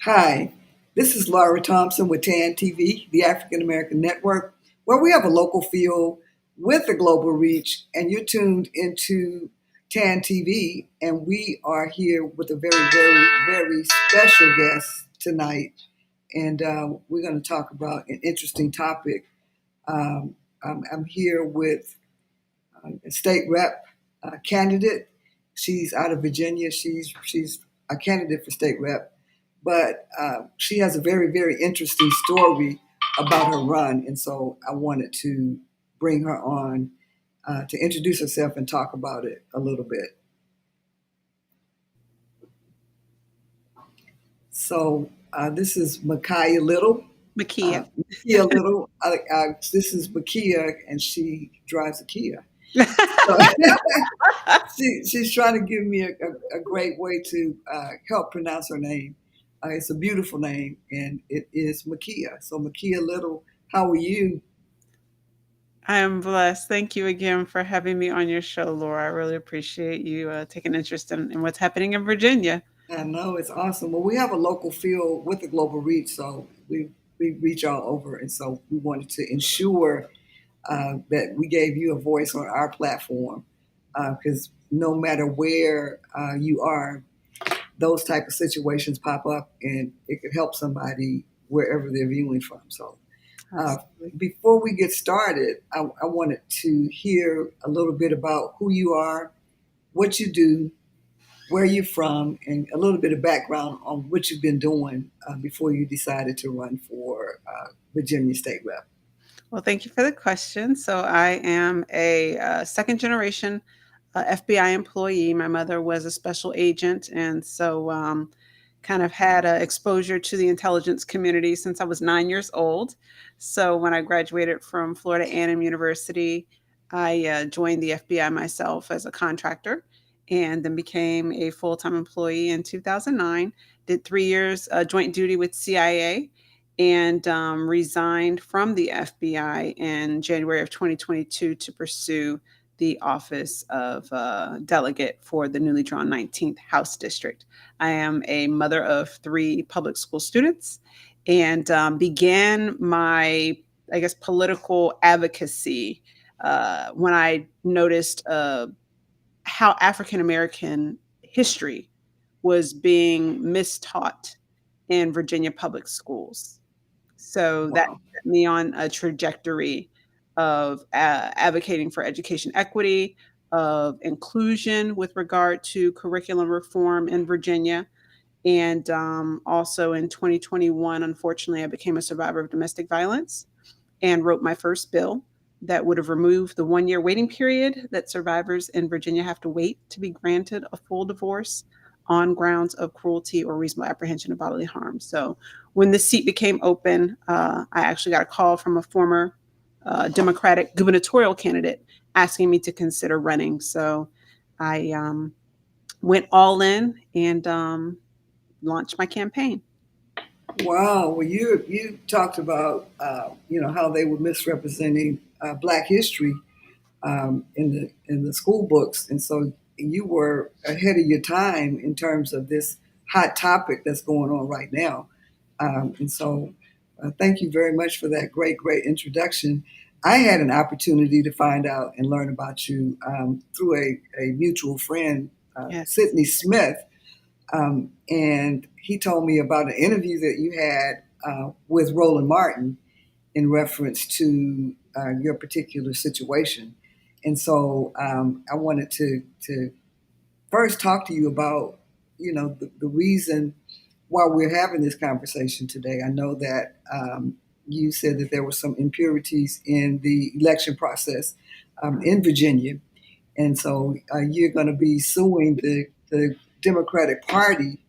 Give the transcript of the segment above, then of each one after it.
Hi, this is Laura Thompson with TAAN TV, the African American Network, where we have a local feel with a global reach, and you're tuned into TAAN TV, and we are here with a very, very, very special guest tonight, and we're going to talk about an interesting topic. I'm here with a state rep candidate. She's out of Virginia. She's a candidate for state rep, but she has a very very interesting story about her run, and so I wanted to bring her on to introduce herself and talk about it a little bit. So this is Makya Little. Makya. Makya Little. This is Makya, and she drives a Kia. So she's trying to give me a great way to help pronounce her name. It's a beautiful name, and it is Makya. So Makya Little, how are you? I am blessed. Thank you again for having me on your show, Laura. I really appreciate you taking interest in what's happening in Virginia. I know it's awesome. Well, we have a local feel with a global reach, so we reach all over, and so we wanted to ensure that we gave you a voice on our platform because no matter where you are, those type of situations pop up, and it could help somebody wherever they're viewing from. So, uh, Absolutely. before we get started, I wanted to hear a little bit about who you are, what you do, where you're from, and a little bit of background on what you've been doing before you decided to run for Virginia State Rep. Well, thank you for the question. So, I am a second generation FBI employee. My mother was a special agent, and so kind of had exposure to the intelligence community since I was 9 years old. So, when I graduated from Florida A&M University, I joined the FBI myself as a contractor and then became a full time employee in 2009. Did 3 years joint duty with CIA and resigned from the FBI in January of 2022 to pursue the office of delegate for the newly drawn 19th House District. I am a mother of three public school students and began my, I guess, political advocacy when I noticed how African American history was being mistaught in Virginia public schools. So that Wow. set me on a trajectory of advocating for education equity, of inclusion with regard to curriculum reform in Virginia. And also in 2021, unfortunately, I became a survivor of domestic violence and wrote my first bill that would have removed the 1 year waiting period that survivors in Virginia have to wait to be granted a full divorce on grounds of cruelty or reasonable apprehension of bodily harm. So when the seat became open, I actually got a call from a former Democratic gubernatorial candidate asking me to consider running. So I went all in and launched my campaign. Wow. Well, you talked about how they were misrepresenting Black history in the school books, and so you were ahead of your time in terms of this hot topic that's going on right now. And so, thank you very much for that great introduction. I had an opportunity to find out and learn about you through a mutual friend, Yes. Sydney Smith, and he told me about an interview that you had with Roland Martin in reference to your particular situation. And so I wanted to first talk to you about, the reason why we're having this conversation today. I know that you said that there were some impurities in the election process in Virginia. And so you're going to be suing the Democratic Party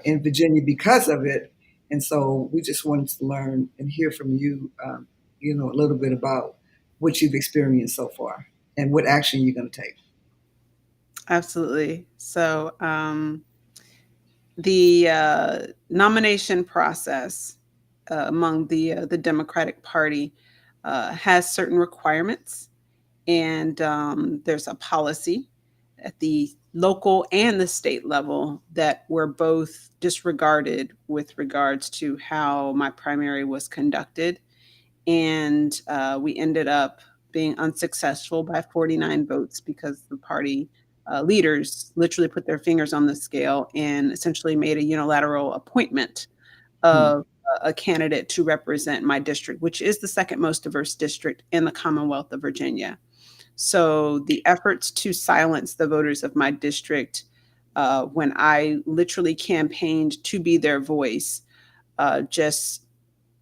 in Virginia because of it. And so we just wanted to learn and hear from you, a little bit about what you've experienced so far and what action you're going to take. Absolutely. So, the nomination process among the Democratic Party has certain requirements, and there's a policy at the local and the state level that were both disregarded with regards to how my primary was conducted. And we ended up being unsuccessful by 49 votes because the party leaders literally put their fingers on the scale and essentially made a unilateral appointment Hmm. of a candidate to represent my district, which is the second most diverse district in the Commonwealth of Virginia. So the efforts to silence the voters of my district, when I literally campaigned to be their voice, just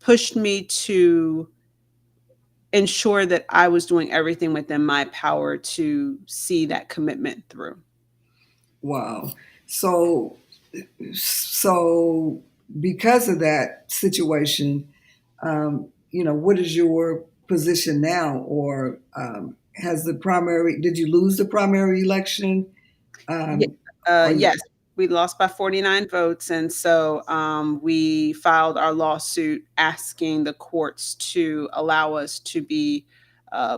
pushed me to ensure that I was doing everything within my power to see that commitment through. Wow. So, so because of that situation, what is your position now? Or has the primary, did you lose the primary election? Ye Um, are you, yes, we lost by 49 votes, and so, we filed our lawsuit asking the courts to allow us to be,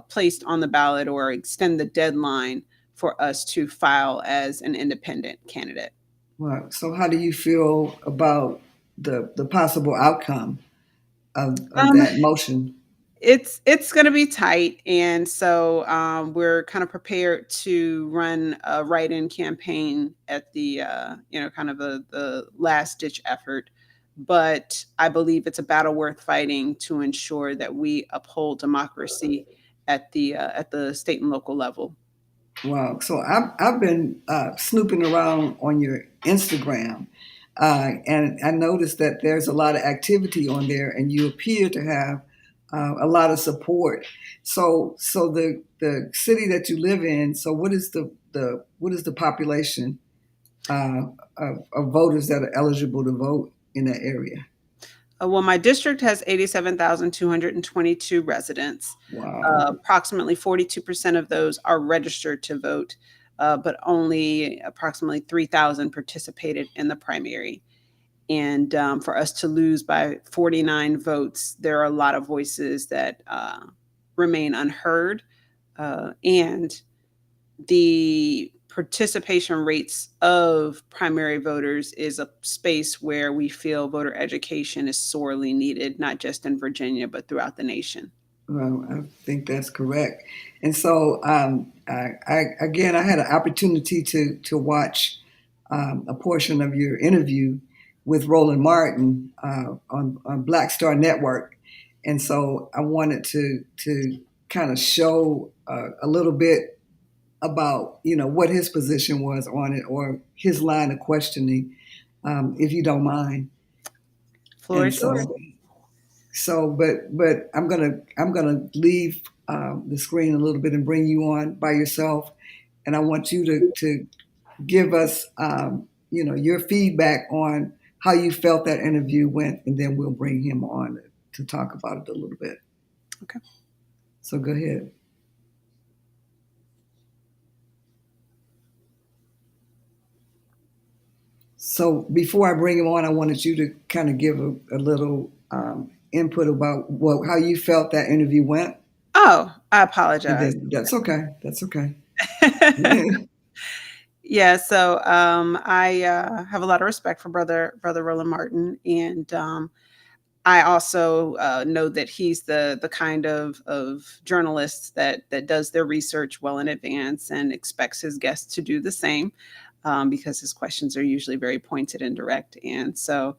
placed on the ballot or extend the deadline for us to file as an independent candidate. well, so how do you feel about the possible outcome of Um that motion? It's gonna be tight, and so, we're kind of prepared to run a write-in campaign at the, kind of the last-ditch effort, but I believe it's a battle worth fighting to ensure that we uphold democracy at the state and local level. Wow. So I've been snooping around on your Instagram, and I noticed that there's a lot of activity on there, and you appear to have a lot of support. So the city that you live in. So what is the population of voters that are eligible to vote in that area? Well, my district has 87,222 residents. Wow. Approximately 42% of those are registered to vote, but only approximately 3,000 participated in the primary. And for us to lose by 49 votes, there are a lot of voices that remain unheard. And the participation rates of primary voters is a space where we feel voter education is sorely needed, not just in Virginia, but throughout the nation. Well, I think that's correct. And so, I had an opportunity to watch a portion of your interview with Roland Martin on Black Star Network, and so I wanted to kind of show a little bit about what his position was on it or his line of questioning, if you don't mind. Floor And is yours. but I'm gonna leave the screen a little bit and bring you on by yourself, and I want you to give us your feedback on how you felt that interview went, and then we'll bring him on to talk about it a little bit. Okay. So go ahead. So before I bring him on, I wanted you to kind of give a little input about how you felt that interview went, Oh, I and apologize. then that's okay. That's okay. Yeah, so I have a lot of respect for brother Roland Martin, and I also know that he's the kind of journalist that does their research well in advance and expects his guests to do the same, because his questions are usually very pointed and direct. And so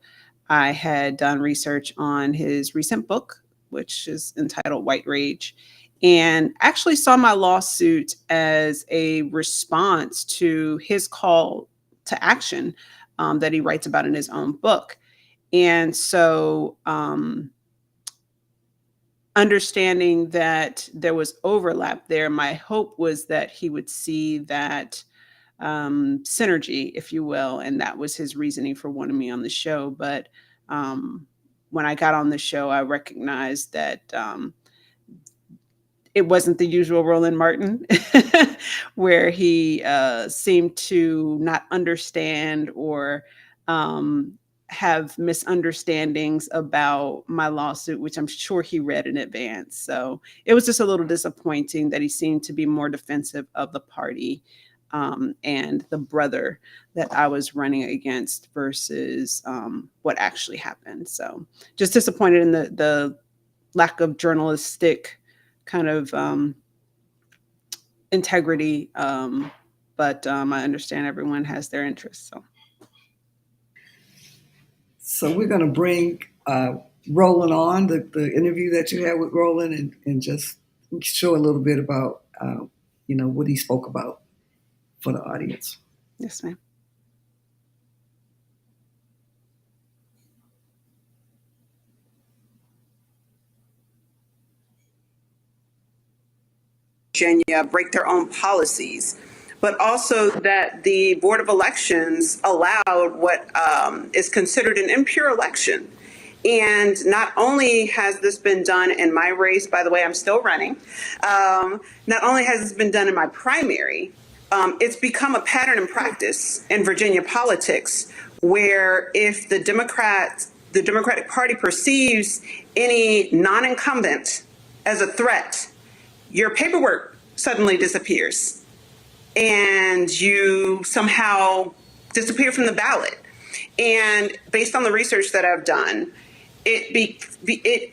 I had done research on his recent book, which is entitled White Rage, and actually saw my lawsuit as a response to his call to action, that he writes about in his own book. And so, understanding that there was overlap there, my hope was that he would see that synergy, if you will, and that was his reasoning for wanting me on the show. But um, when I got on the show, I recognized that it wasn't the usual Roland Martin, where he seemed to not understand or um, have misunderstandings about my lawsuit, which I'm sure he read in advance. So it was just a little disappointing that he seemed to be more defensive of the party and the brother that I was running against versus what actually happened. So just disappointed in the lack of journalistic kind of integrity. But I understand everyone has their interests. So we're going to bring Roland on, the interview that you had with Roland, and just show a little bit about, what he spoke about for the audience. Yes, ma'am. Virginia break their own policies, but also that the Board of Elections allowed what is considered an impure election. And not only has this been done in my race, by the way, I'm still running, not only has this been done in my primary, it's become a pattern and practice in Virginia politics where if the Democratic Party perceives any non-incumbent as a threat, your paperwork suddenly disappears and you somehow disappear from the ballot. And based on the research that I've done, it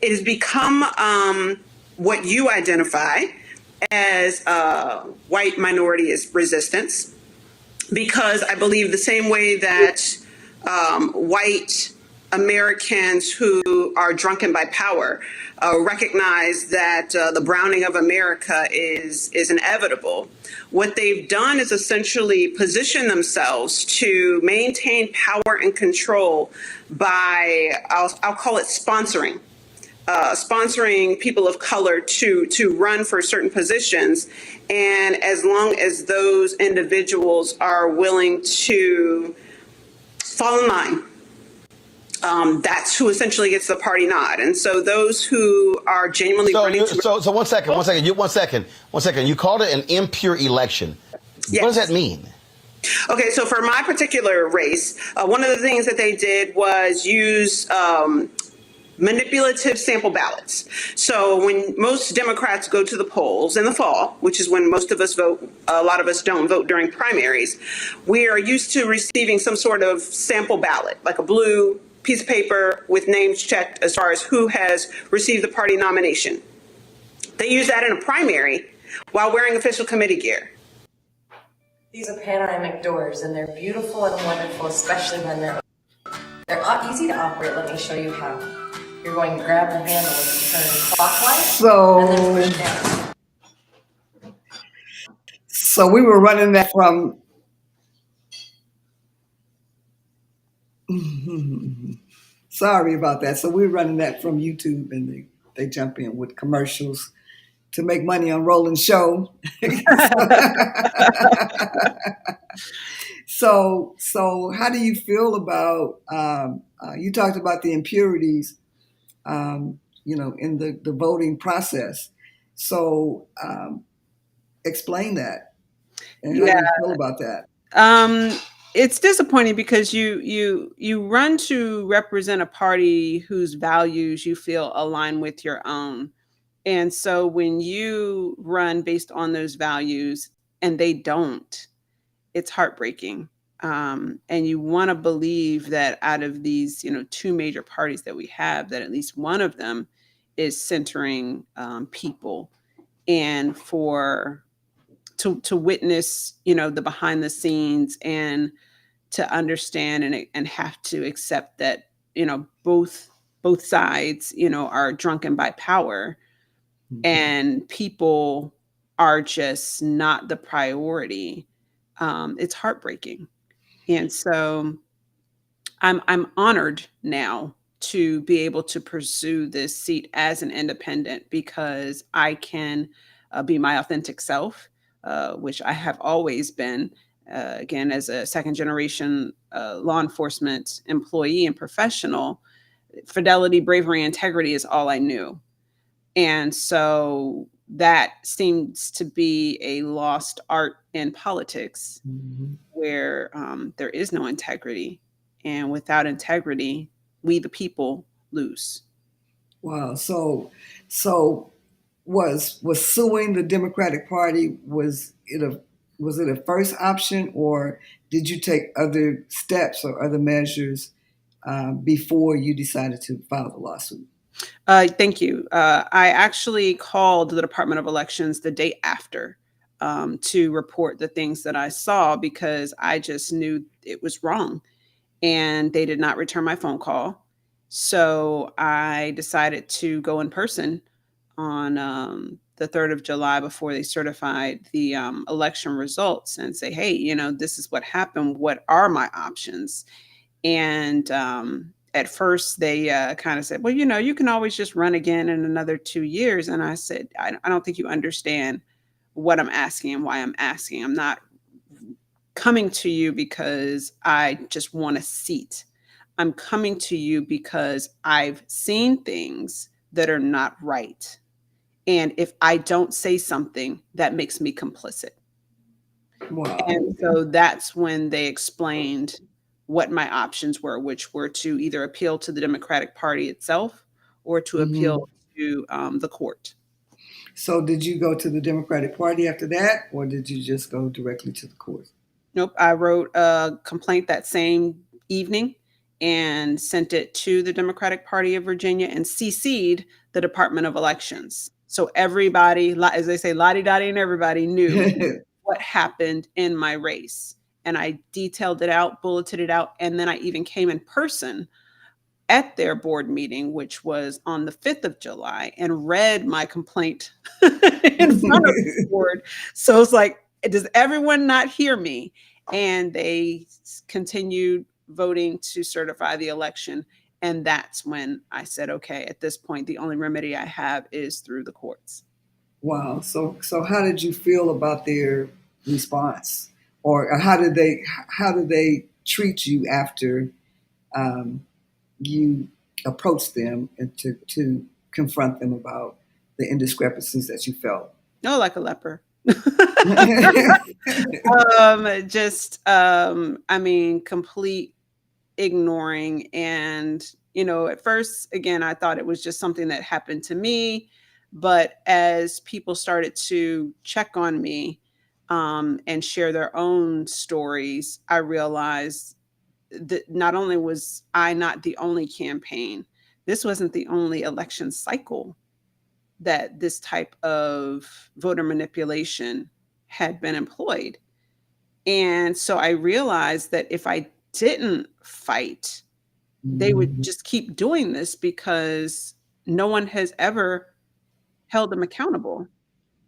has become what you identify as white minority resistance, because I believe the same way that white Americans who are drunken by power recognize that the browning of America is inevitable. What they've done is essentially position themselves to maintain power and control by, I'll call it sponsoring. Sponsoring people of color to run for certain positions. And as long as those individuals are willing to fall in line, that's who essentially gets the party nod. And so those who are genuinely running So one second. You called it an impure election. Yes. What does that mean? Okay, so for my particular race, one of the things that they did was use manipulative sample ballots. So when most Democrats go to the polls in the fall, which is when most of us vote, a lot of us don't vote during primaries, we are used to receiving some sort of sample ballot, like a blue piece of paper with names checked as far as who has received the party nomination. They use that in a primary while wearing official committee gear. These are panoramic doors, and they're beautiful and wonderful, especially when they're easy to operate. Let me show you how. You're going to grab the handle and turn clockwise, and then push down. So we were running that from. Sorry about that. So we're running that from YouTube, and they jump in with commercials to make money on Roland's show. So how do you feel about? You talked about the impurities, in the voting process. So explain that, and how do you feel about that? It's disappointing because you run to represent a party whose values you feel align with your own. And so when you run based on those values and they don't, it's heartbreaking. And you want to believe that out of these, two major parties that we have, that at least one of them is centering people, and to witness, the behind the scenes, and to understand and have to accept that, both sides, are drunken by power, and people are just not the priority. It's heartbreaking. And so I'm honored now to be able to pursue this seat as an independent, because I can be my authentic self, which I have always been. Again, as a second generation law enforcement employee and professional, fidelity, bravery, integrity is all I knew. And so that seems to be a lost art in politics, where there is no integrity. And without integrity, we, the people, lose. Wow. So was suing the Democratic Party, was it was it a first option, or did you take other steps or other measures before you decided to file the lawsuit? Thank you. I actually called the Department of Elections the day after to report the things that I saw because I just knew it was wrong. And they did not return my phone call. So I decided to go in person on the 3rd of July before they certified the election results and say, hey, this is what happened. What are my options? And at first, they kind of said, well, you can always just run again in another 2 years. And I said, I don't think you understand what I'm asking and why I'm asking. I'm not coming to you because I just want a seat. I'm coming to you because I've seen things that are not right. And if I don't say something, that makes me complicit. Wow. And so that's when they explained what my options were, which were to either appeal to the Democratic Party itself or to Hmm. appeal to the court. So did you go to the Democratic Party after that, or did you just go directly to the court? Nope, I wrote a complaint that same evening and sent it to the Democratic Party of Virginia and CC'd the Department of Elections. So everybody, as they say, lottie-dottie and everybody knew what happened in my race. And I detailed it out, bulleted it out, and then I even came in person at their board meeting, which was on the 5th of July, and read my complaint in front of the board. So it's like, does everyone not hear me? And they continued voting to certify the election. And that's when I said, okay, at this point, the only remedy I have is through the courts. Wow. So how did you feel about their response, or how did they treat you after um, you approached them and to confront them about the indiscrepancies that you felt? No, like a leper. I mean, complete ignoring. And, at first, again, I thought it was just something that happened to me. But as people started to check on me and share their own stories, I realized that not only was I not the only campaign, this wasn't the only election cycle that this type of voter manipulation had been employed. And so I realized that if I didn't fight, they would Mhm. just keep doing this because no one has ever held them accountable.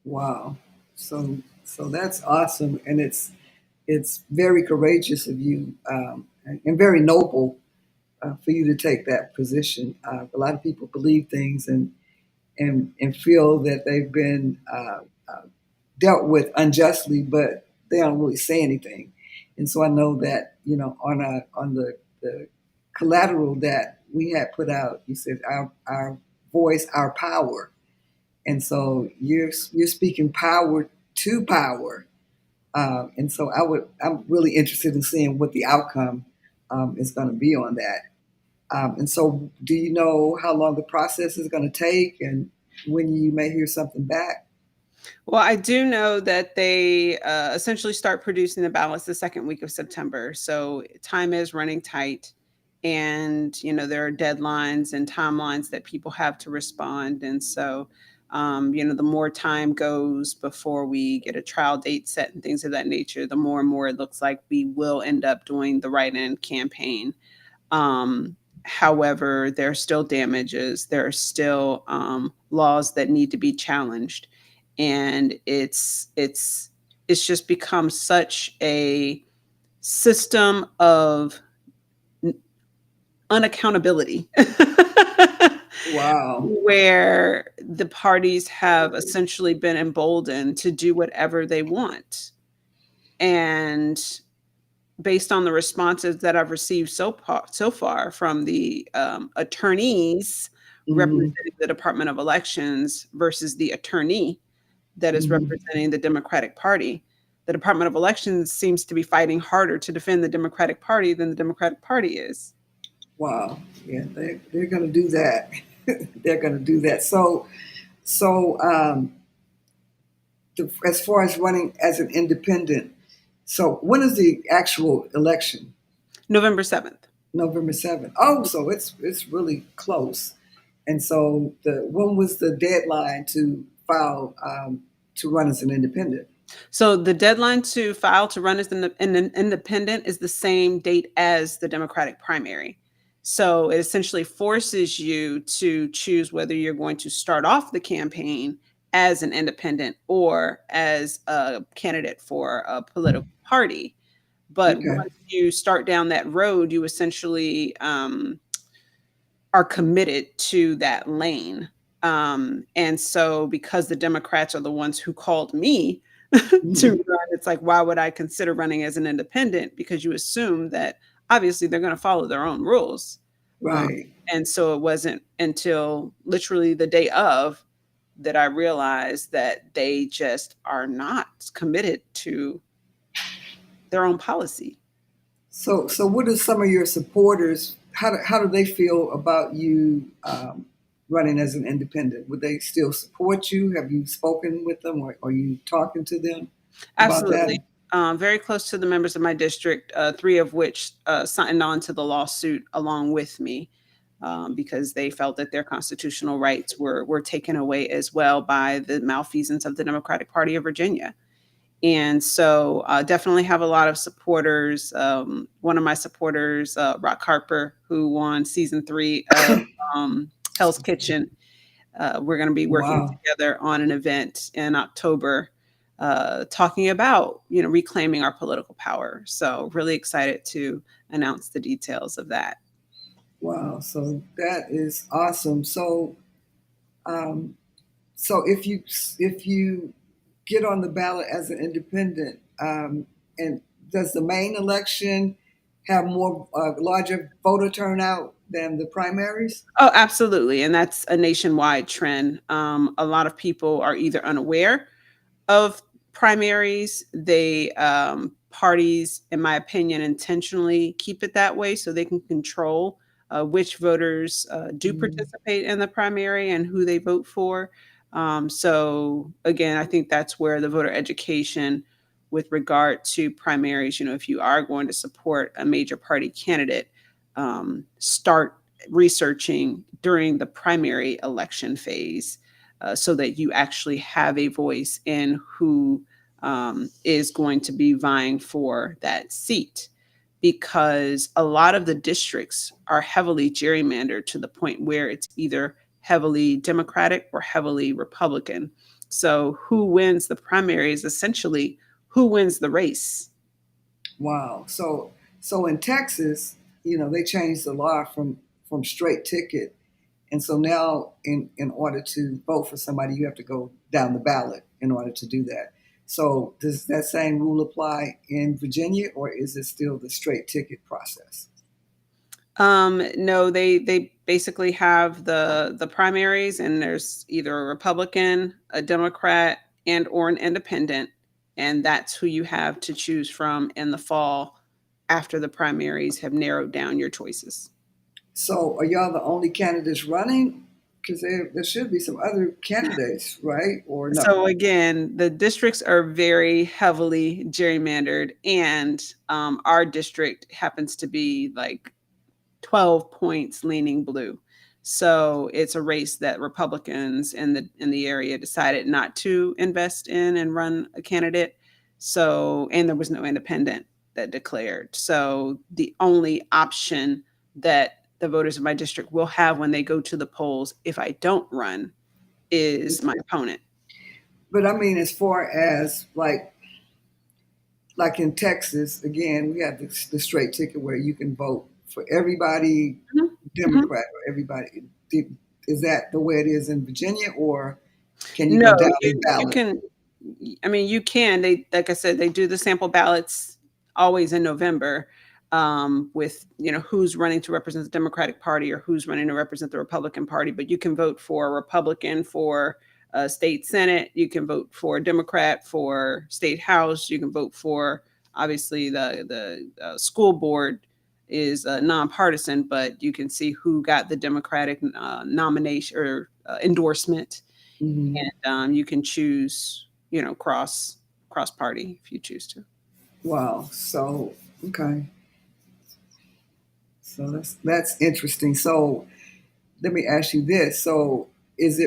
Wow. So that's awesome, and it's very courageous of you, and very noble for you to take that position. A lot of people believe things and feel that they've been dealt with unjustly, but they don't really say anything. And so I know that on the collateral that we had put out, you said our voice, our power, and so you're speaking power to power. And so I'm really interested in seeing what the outcome is going to be on that. And so, do you know how long the process is going to take, and when you may hear something back? Well, I do know that they essentially start producing the ballots the second week of September. So time is running tight. And, there are deadlines and timelines that people have to respond. And so, the more time goes before we get a trial date set and things of that nature, the more and more it looks like we will end up doing the write-in campaign. Um, However, there are still damages. There are still laws that need to be challenged, and it's just become such a system of unaccountability Wow. where the parties have essentially been emboldened to do whatever they want. And based on the responses that I've received so far from the attorneys Hmm. representing the Department of Elections versus the attorney that is Hmm. representing the Democratic Party, the Department of Elections seems to be fighting harder to defend the Democratic Party than the Democratic Party is. Wow. Yeah, they're going to do that. They're going to do that. So as far as running as an independent, so when is the actual election? November 7th. November 7th. Oh, so it's really close. And so when was the deadline to file to run as an independent? So the deadline to file to run as an independent is the same date as the Democratic primary. So it essentially forces you to choose whether you're going to start off the campaign as an independent or as a candidate for a political party. But Okay. once you start down that road, you essentially are committed to that lane. And so, because the Democrats are the ones who called me to Mhm. run, it's like, why would I consider running as an independent? Because you assume that obviously they're going to follow their own rules. Um, Right. and so, it wasn't until literally the day of that I realized that they just are not committed to their own policy. So what are some of your supporters? How do they feel about you running as an independent? Would they still support you? Have you spoken with them, or are you talking to them about that? Absolutely. Very close to the members of my district, three of which signed on to the lawsuit along with me because they felt that their constitutional rights were taken away as well by the malfeasance of the Democratic Party of Virginia. And so definitely have a lot of supporters. One of my supporters, Rock Harper, who won season 3 of Hell's Kitchen, we're going to be working Wow. together on an event in October, talking about reclaiming our political power. So really excited to announce the details of that. Wow. So that is awesome. Um, so if you get on the ballot as an independent, and does the main election have more larger voter turnout than the primaries? Oh, absolutely, and that's a nationwide trend. A lot of people are either unaware of primaries. They parties, in my opinion, intentionally keep it that way so they can control which voters do Mhm. participate in the primary and who they vote for. So again, I think that's where the voter education with regard to primaries, if you are going to support a major party candidate, start researching during the primary election phase so that you actually have a voice in who is going to be vying for that seat. Because a lot of the districts are heavily gerrymandered to the point where it's either heavily Democratic or heavily Republican. So, who wins the primary is essentially who wins the race. Wow. So in Texas, they changed the law from straight ticket, and so now in order to vote for somebody, you have to go down the ballot in order to do that. So does that same rule apply in Virginia, or is it still the straight ticket process? No, they basically have the primaries, and there's either a Republican, a Democrat, and or an independent, and that's who you have to choose from in the fall after the primaries have narrowed down your choices. So are y'all the only candidates running? Because there should be some other candidates, right? Or no? So again, the districts are very heavily gerrymandered, and our district happens to be like 12 points leaning blue. So it's a race that Republicans in the area decided not to invest in and run a candidate. So, and there was no independent that declared. So the only option that the voters of my district will have when they go to the polls, if I don't run, is my opponent. But I mean, as far as like in Texas, again, we have the straight ticket where you can vote for everybody, Mhm, mhm. Democrat or everybody. Is that the way it is in Virginia, or can you No, go down the you ballot? can. I mean, you can. They, like I said, they do the sample ballots always in November, with who's running to represent the Democratic Party or who's running to represent the Republican Party. But you can vote for a Republican for state Senate. You can vote for a Democrat for state House. You can vote for obviously the school board is nonpartisan, but you can see who got the Democratic nomination or endorsement, Hmm. and you can choose. cross party if you choose to. Wow. So okay. So that's interesting. So let me ask you this. So is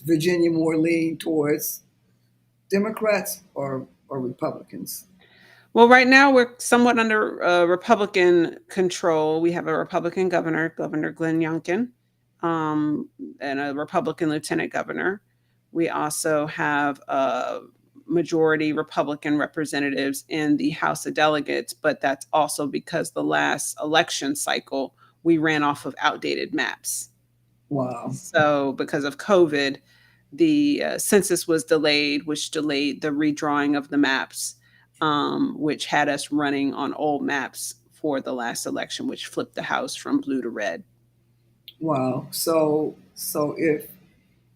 Virginia more lean towards Democrats or Republicans? Well, right now we're somewhat under Republican control. We have a Republican governor, Governor Glenn Youngkin, um, and a Republican lieutenant governor. We also have majority Republican representatives in the House of Delegates, but that's also because the last election cycle we ran off of outdated maps. Wow. So, because of COVID, the census was delayed, which delayed the redrawing of the maps, which had us running on old maps for the last election, which flipped the House from blue to red. Wow. So if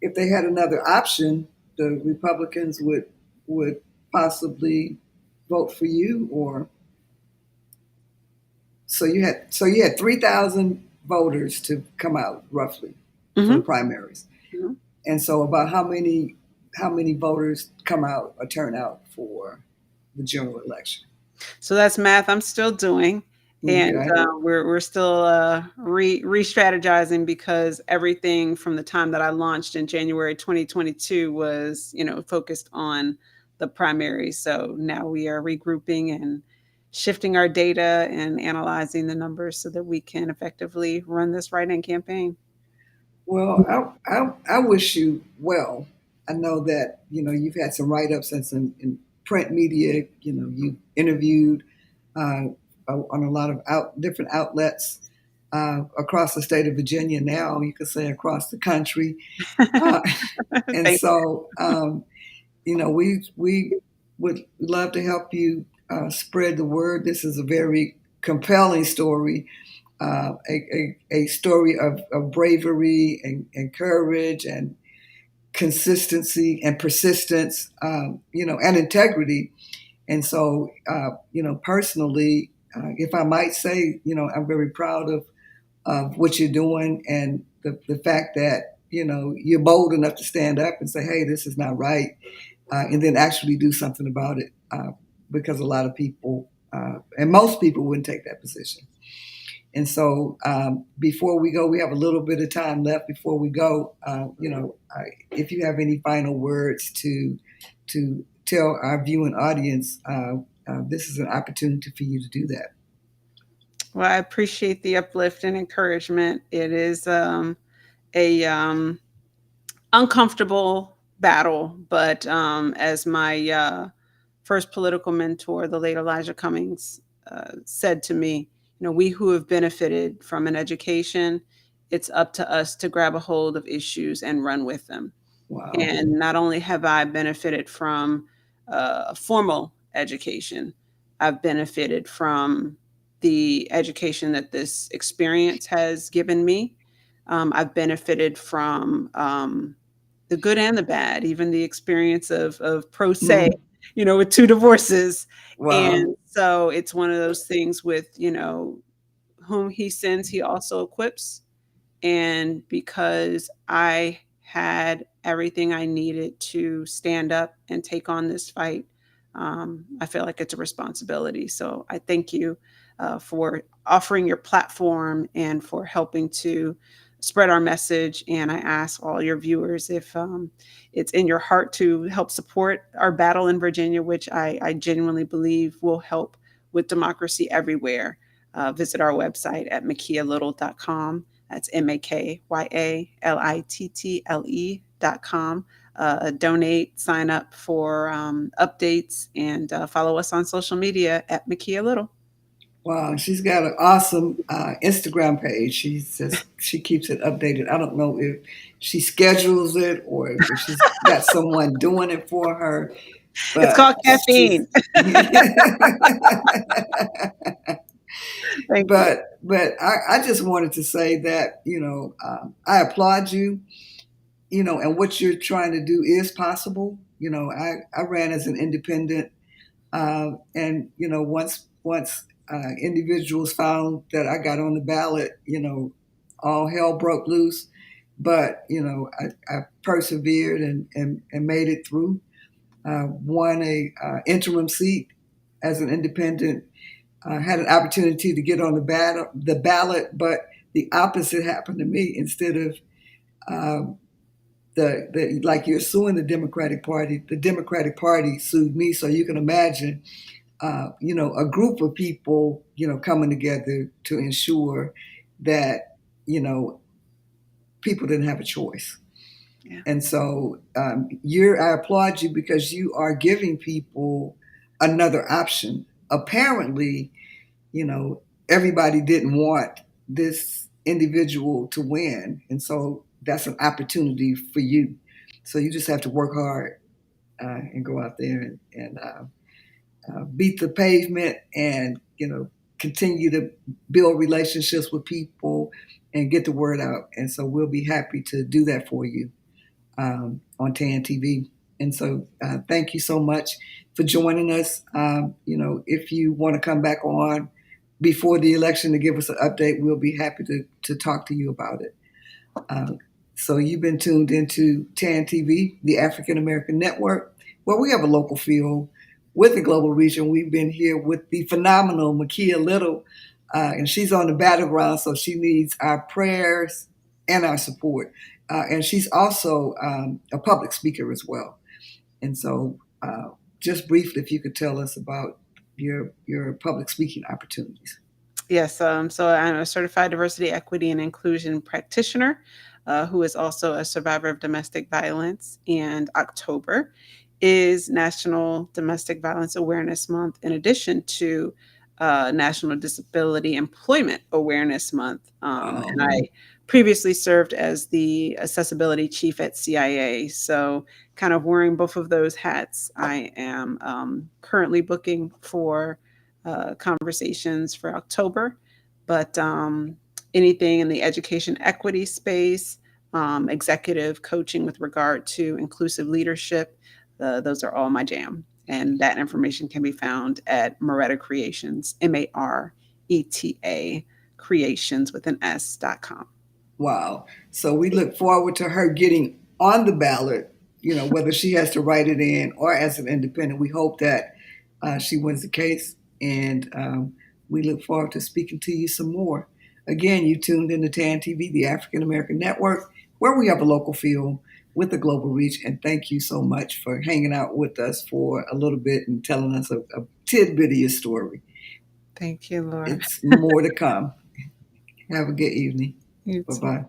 they had another option, the Republicans would possibly vote for you, or so you had 3,000 voters to come out roughly for the Mm-hmm. primaries. Mm-hmm. And so about how many voters come out or turn out for the general election? So that's math I'm still doing. And Okay. we're still re-strategizing because everything from the time that I launched in January 2022 was, focused on the primary. So now we are regrouping and shifting our data and analyzing the numbers so that we can effectively run this write-in campaign. Well, I wish you well. I know that you've had some write-ups and some in print media. You interviewed uh, on a lot of different outlets across the state of Virginia. Now you could say across the country, uh, and Thank so we would love to help you spread the word. This is a very compelling story, a story of bravery and courage and consistency and persistence, and integrity. And so, personally, if I might say, I'm very proud of what you're doing and the fact that, you're bold enough to stand up and say, hey, this is not right, and then actually do something about it, because a lot of people, and most people wouldn't take that position. And so, before we go, we have a little bit of time left before we go. If you have any final words to tell our viewing audience, this is an opportunity for you to do that. Well, I appreciate the uplift and encouragement. It is a uncomfortable battle, but as my first political mentor, the late Elijah Cummings, said to me, we who have benefited from an education, it's up to us to grab a hold of issues and run with them. Wow. And not only have I benefited from a formal education, I've benefited from the education that this experience has given me. I've benefited from the good and the bad, even the experience of pro se, Mhm. with two divorces. Wow. And so it's one of those things with, whom he sends, he also equips. And because I had everything I needed to stand up and take on this fight, I feel like it's a responsibility. So I thank you for offering your platform and for helping to spread our message. And I ask all your viewers if it's in your heart to help support our battle in Virginia, which I genuinely believe will help with democracy everywhere. Visit our website at makyalittle.com. That's MAKYALITTLE.com. Donate, sign up for updates, and follow us on social media at Makya Little. Wow, she's got an awesome Instagram page. She keeps it updated. I don't know if she schedules it or if she's got someone doing it for her, It's but called caffeine. Thank you. but I just wanted to say that I applaud you. And what you're trying to do is possible. I ran as an independent, and once individuals found that I got on the ballot, all hell broke loose. But I persevered and made it through. won a interim seat as an independent, had an opportunity to get on the ballot, but the opposite happened to me. Instead of like you're suing the Democratic Party sued me. So you can imagine, a group of people, coming together to ensure that, people didn't have a choice. Yeah. And so I applaud you because you are giving people another option. Apparently, everybody didn't want this individual to win. And so that's an opportunity for you. So you just have to work hard and go out there and beat the pavement and, continue to build relationships with people and get the word out. And so we'll be happy to do that for you on TAAN TV. And so thank you so much for joining us. If you want to come back on before the election to give us an update, we'll be happy to talk to you about it. So you've been tuned into TAAN TV, the African American Network, where we have a local feel with the global region. We've been here with the phenomenal Makya Little, and she's on the battleground, so she needs our prayers and our support. And she's also a public speaker as well. And so just briefly, if you could tell us about your public speaking opportunities. Yes, so I'm a certified diversity, equity, and inclusion practitioner who is also a survivor of domestic violence. And October is National Domestic Violence Awareness Month, in addition to National Disability Employment Awareness Month. And I previously served as the accessibility chief at CIA. So, kind of wearing both of those hats, I am currently booking for conversations for October, but anything in the education equity space, executive coaching with regard to inclusive leadership, those are all my jam. And that information can be found at Moretta Creations, MARETA creations with an S.com. Wow. So we look forward to her getting on the ballot, whether she has to write it in or as an independent. We hope that she wins the case. And we look forward to speaking to you some more. Again, you tuned into TAAN TV, the African American Network, where we have a local feel with a global reach. And thank you so much for hanging out with us for a little bit and telling us a tidbit of your story. Thank you, Laura. It's more to come. Have a good evening. You too. Bye-bye.